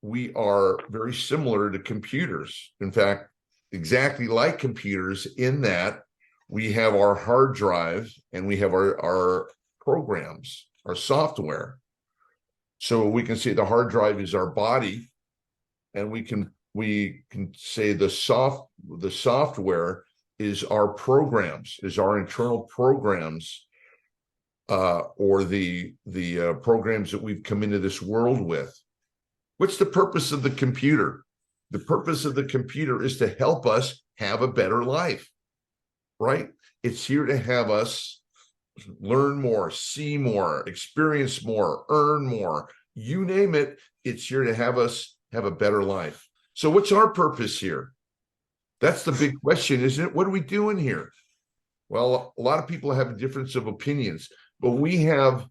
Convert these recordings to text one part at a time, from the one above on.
we are very similar to computers. In fact, exactly like computers in that we have our hard drive and we have our programs, our software. So we can say the hard drive is our body, and we can say the software is our programs, is our internal programs, or the programs that we've come into this world with. What's the purpose of the computer? The purpose of the computer is to help us have a better life, right? It's here to have us learn more, see more, experience more, earn more. You name it, it's here to have us have a better life. So what's our purpose here? That's the big question, isn't it? What are we doing here? Well, a lot of people have a difference of opinions, but we have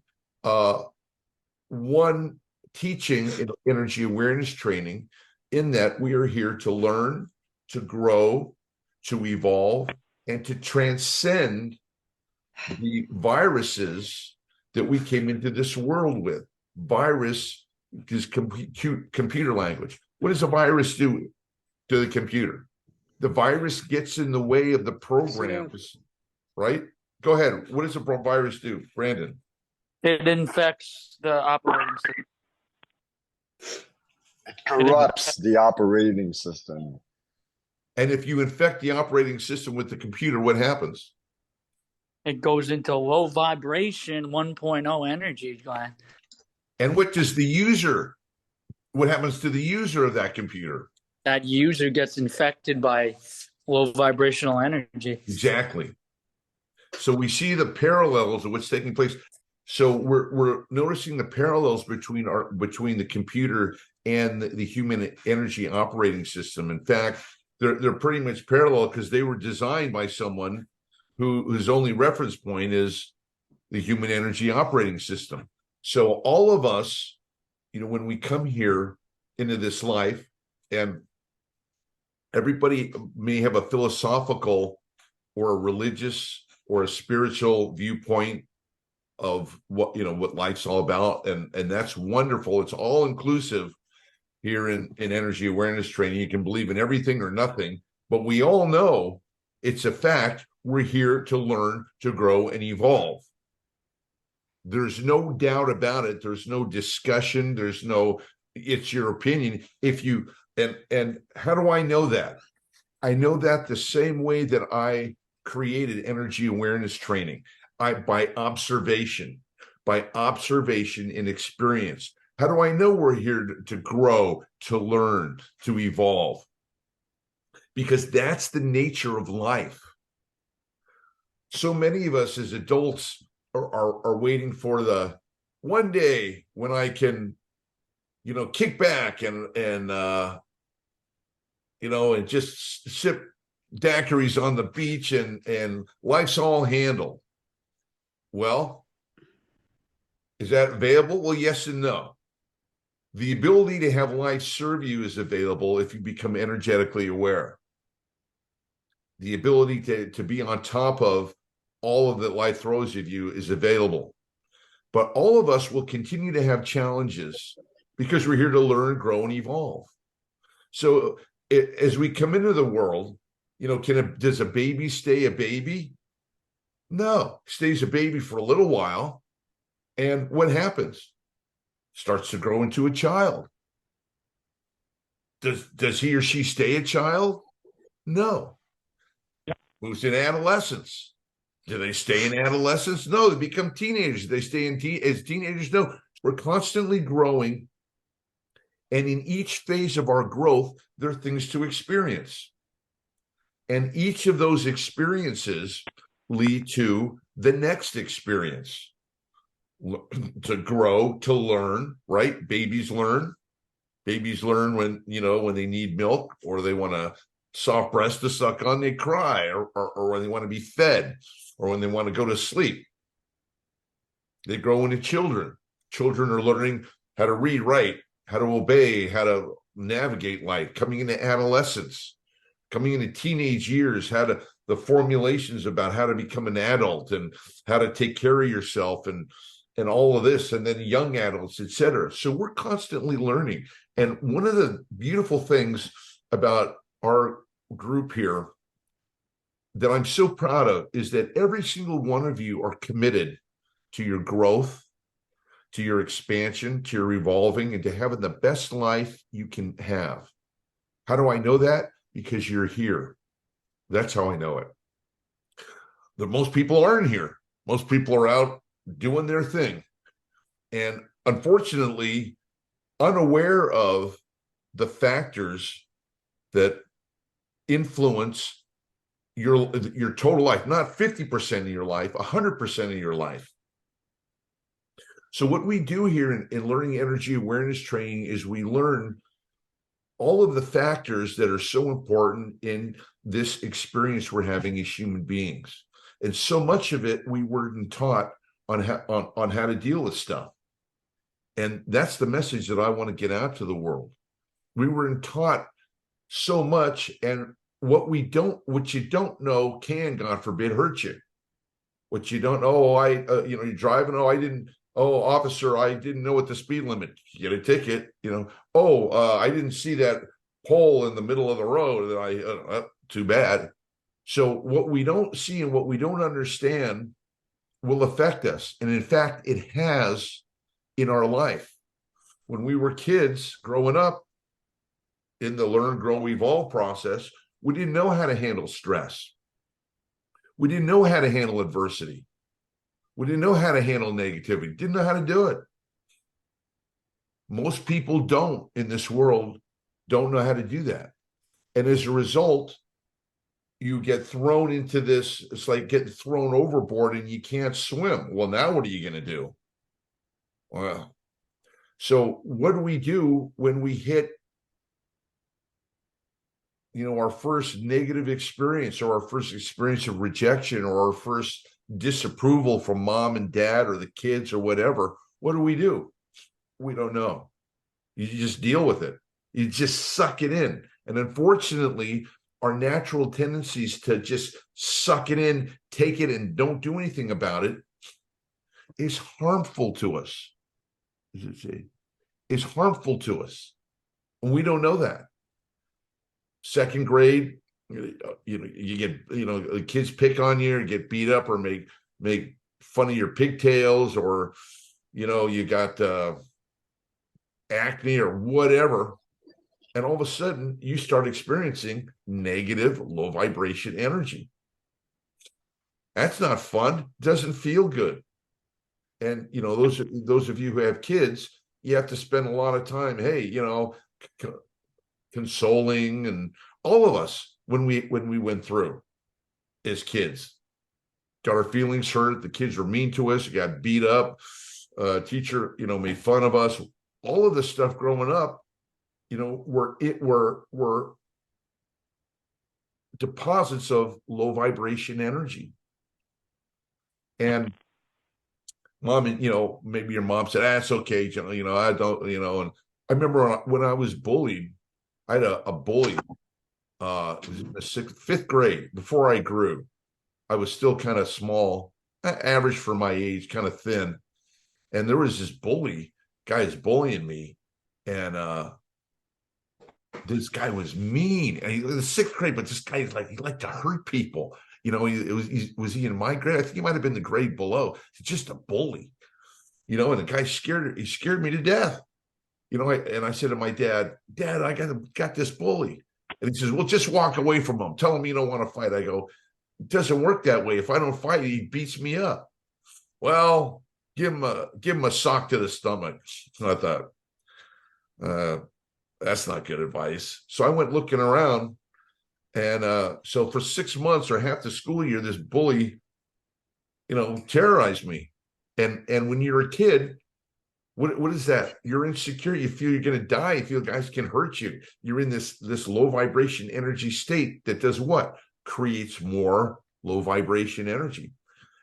one teaching in energy awareness training, in that we are here to learn, to grow, to evolve, and to transcend the viruses that we came into this world with. Virus is computer language. What does a virus do to the computer? The virus gets in the way of the programs, right? Go ahead. What does a virus do, Brandon? It infects the operating system. It corrupts the operating system. And if you infect the operating system with the computer, what happens? It goes into low vibration 1.0 energy, Glenn. And what happens to the user of that computer? That user gets infected by low vibrational energy. Exactly. So we see the parallels of what's taking place. So we're noticing the parallels between the computer and the human energy operating system. In fact, they're pretty much parallel, because they were designed by someone whose only reference point is the human energy operating system. So all of us, when we come here into this life, and everybody may have a philosophical or a religious or a spiritual viewpoint of what life's all about, and that's wonderful. It's all inclusive here in energy awareness training. You can believe in everything or nothing, but we all know it's a fact. We're here to learn, to grow, and evolve. There's no doubt about it. There's no discussion. It's your opinion. And how do I know that? I know that the same way that I created energy awareness training, by observation and experience. How do I know we're here to grow, to learn, to evolve? Because that's the nature of life. So many of us as adults are waiting for the one day when I can, kick back and just sip daiquiris on the beach and life's all handled. Well, is that available? Well, yes and no. The ability to have life serve you is available if you become energetically aware. The ability to be on top of all of that life throws at you is available. But all of us will continue to have challenges, because we're here to learn, grow, and evolve. So as we come into the world, does a baby stay a baby? No, stays a baby for a little while. And what happens? Starts to grow into a child. Does he or she stay a child? No. Moves in adolescence. Do they stay in adolescence? No, they become teenagers. Do they stay as teenagers? No. We're constantly growing. And in each phase of our growth, there are things to experience. And each of those experiences lead to the next experience. To grow, to learn, right? Babies learn. Babies learn when they need milk, or they want a soft breast to suck on, they cry, or when they want to be fed, or when they want to go to sleep. They grow into children. Children are learning how to read, write, how to obey, how to navigate life, coming into adolescence, coming into teenage years, the formulations about how to become an adult and how to take care of yourself and and all of this, and then young adults, etc. So we're constantly learning. And one of the beautiful things about our group here that I'm so proud of is that every single one of you are committed to your growth, to your expansion, to your evolving, and to having the best life you can have. How do I know that? Because you're here. That's how I know it. That most people aren't here. Most people are out doing their thing. And unfortunately, unaware of the factors that influence your total life, not 50% of your life, 100% of your life. So what we do here in learning energy awareness training is we learn all of the factors that are so important in this experience we're having as human beings. And so much of it we weren't taught on how to deal with stuff. And that's the message that I want to get out to the world. We weren't taught so much, and what you don't know can, God forbid, hurt you. What you don't know, you're driving, officer, I didn't know what the speed limit. You get a ticket, I didn't see that pole in the middle of the road that too bad. So what we don't see and what we don't understand will affect us. And in fact, it has in our life. When we were kids growing up in the learn, grow, evolve process, we didn't know how to handle stress. We didn't know how to handle adversity. We didn't know how to handle negativity. Didn't know how to do it. Most people don't in this world don't know how to do that. And as a result, you get thrown into this, it's like getting thrown overboard and you can't swim. Well, now what are you going to do? Well, so what do we do when we hit, our first negative experience or our first experience of rejection or our first disapproval from mom and dad or the kids or whatever? What do? We don't know. You just deal with it. You just suck it in. And unfortunately, our natural tendencies to just suck it in, take it, and don't do anything about it is harmful to us. It's harmful to us. And we don't know that. Second grade, you get, the kids pick on you or get beat up or make fun of your pigtails, or, you got acne or whatever. And all of a sudden you start experiencing negative, low vibration energy. That's not fun. Doesn't feel good. And, those of you who have kids, you have to spend a lot of time, consoling, and all of us when we went through as kids, got our feelings hurt. The kids were mean to us, got beat up, teacher, made fun of us. All of this stuff growing up, were deposits of low vibration energy. And mom, maybe your mom said, it's okay, I don't, and I remember when I was bullied, I had a bully, it was in the fifth grade, before I grew. I was still kind of small, average for my age, kind of thin. And there was this guy is bullying me. And this guy was mean. And he was in the sixth grade, but this guy he liked to hurt people. Was he in my grade? I think he might have been the grade below. He's just a bully, and the guy scared me to death. And I said to my dad, I got this bully. And he says, well, just walk away from him. Tell him you don't want to fight. I go, it doesn't work that way. If I don't fight, he beats me up. Well, give him a sock to the stomach. And I thought, that's not good advice. So I went looking around. And so for 6 months or half the school year, this bully, terrorized me. And when you're a kid, what is that? You're insecure. You feel you're going to die. You feel guys can hurt you. You're in this low vibration energy state that does what? Creates more low vibration energy.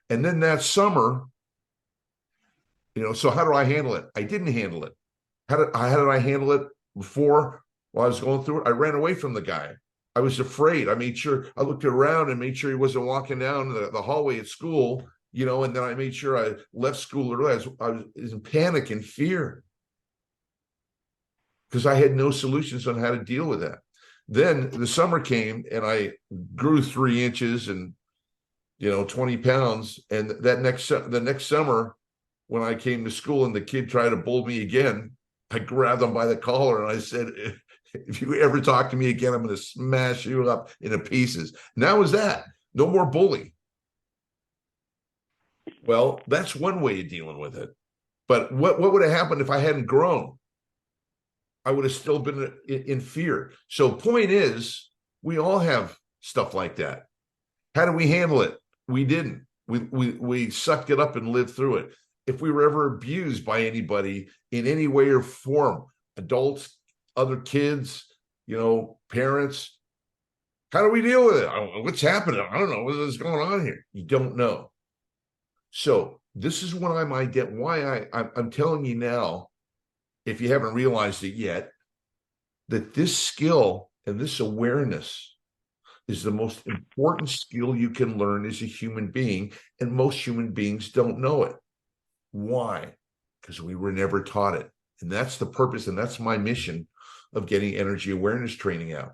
And then that summer, so how do I handle it? I didn't handle it. How did I handle it before while I was going through it? I ran away from the guy. I was afraid. I made sure I looked around and made sure he wasn't walking down the hallway at school, and then I made sure I left school early. I was in panic and fear because I had no solutions on how to deal with that. Then the summer came and I grew 3 inches and 20 pounds. And the next summer, when I came to school and the kid tried to bully me again, I grabbed him by the collar and I said, if you ever talk to me again, I'm going to smash you up into pieces. And that was that. No more bullying. Well, that's one way of dealing with it. But what would have happened if I hadn't grown? I would have still been in fear. So point is, we all have stuff like that. How do we handle it? We didn't. We sucked it up and lived through it. If we were ever abused by anybody in any way or form, adults, other kids, parents, how do we deal with it? What's happening? I don't know. What is going on here? You don't know. So this is what I'm telling you now, if you haven't realized it yet, that this skill and this awareness is the most important skill you can learn as a human being. And most human beings don't know it. Why? Because we were never taught it. And that's the purpose. And that's my mission of getting energy awareness training out.